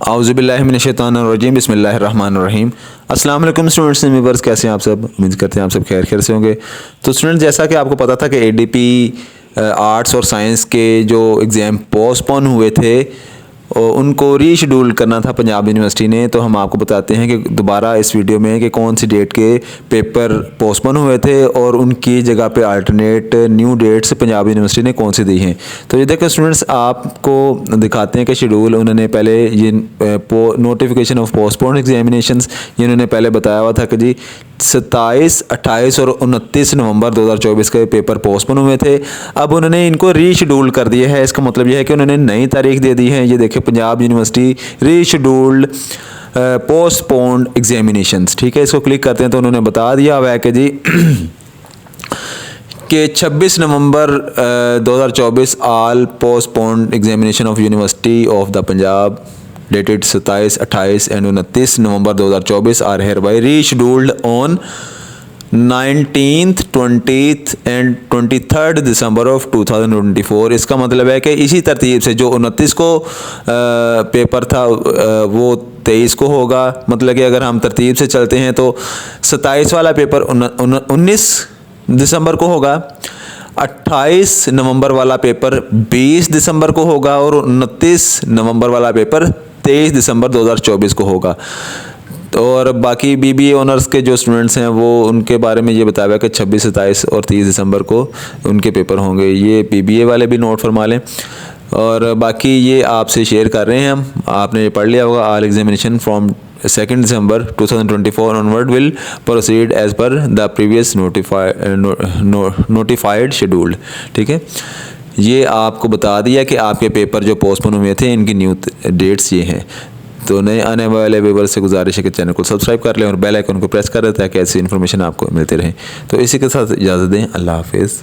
औज़ुबिल्लाहिमिनश्शैतानिर्रजीम बिस्मिल्लाहिर्रहमानिर्रहीम। अस्सलाम वालेकुम स्टूडेंट्स एंड व्यूअर्स, कैसे हैं आप सब? उम्मीद करते हैं आप सब खैर से होंगे। तो स्टूडेंट, जैसा कि आपको पता था कि एडीपी आर्ट्स और साइंस के जो एग्ज़ाम पोस्टपोन हुए थे उनको रीशेड्यूल करना था पंजाब यूनिवर्सिटी ने। तो हम आपको बताते हैं कि दोबारा इस वीडियो में कि कौन सी डेट के पेपर पोस्टपोन हुए थे और उनकी जगह पे alternate new dates Punjab University ने कौन सी दी हैं। तो ये देखो स्टूडेंट्स, आपको दिखाते हैं कि शेड्यूल उन्होंने पहले ये नोटिफिकेशन ऑफ पोस्टपोन एग्जामिनेशंस ये उन्होंने पहले बताया हुआ था कि जी 27, 28 और 29 नवंबर 2024 के पेपर पोस्टपोन हुए थे। अब उन्होंने इनको रीशेड्यूल कर दिया है। इसका मतलब यह है कि उन्होंने नई तारीख दे दी है। ये देखिए, Punjab university rescheduled postponed examinations, ठीक है। इसको क्लिक करते हैं तो उन्होंने बता दिया हुआ है कि जी कि 26 November 2024 all postponed examination of university of the Punjab dated 27, 28 and 29 November 2024 are hereby rescheduled on 19th, 20th and 23rd December of 2024। इसका मतलब है कि इसी तरतीब से जो 29 को पेपर था वो 23 को होगा। मतलब कि अगर हम तरतीब से चलते हैं तो 27 वाला पेपर 19 दिसंबर को होगा, 28 नवंबर वाला पेपर 20 दिसंबर को होगा और 29 नवंबर वाला पेपर 23 दिसंबर 2024 को होगा। और बाकी बीबीए ऑनर्स के जो स्टूडेंट्स हैं वो उनके बारे में ये बताया गया कि 26, 27 और 30 दिसंबर को उनके पेपर होंगे। ये बीबीए वाले भी नोट फरमा लें। और बाकी ये आपसे शेयर कर रहे हैं हम, आपने ये पढ़ लिया होगा। आल examination from 2 December 2024 onward will proceed as per the previous notified schedule, ठीक है। ये आपको बता दिया कि आपके पेपर जो पोस्टपोन हुए थे इनकी न्यू डेट्स ये हैं। तो नए आने वाले व्यूअर्स से गुजारिश है कि चैनल को सब्सक्राइब कर लें और बेल आइकन को प्रेस कर दें ताकि ऐसी इन्फॉर्मेशन आपको मिलती रहे। तो इसी के साथ इजाज़त दें। अल्लाह हाफिज़।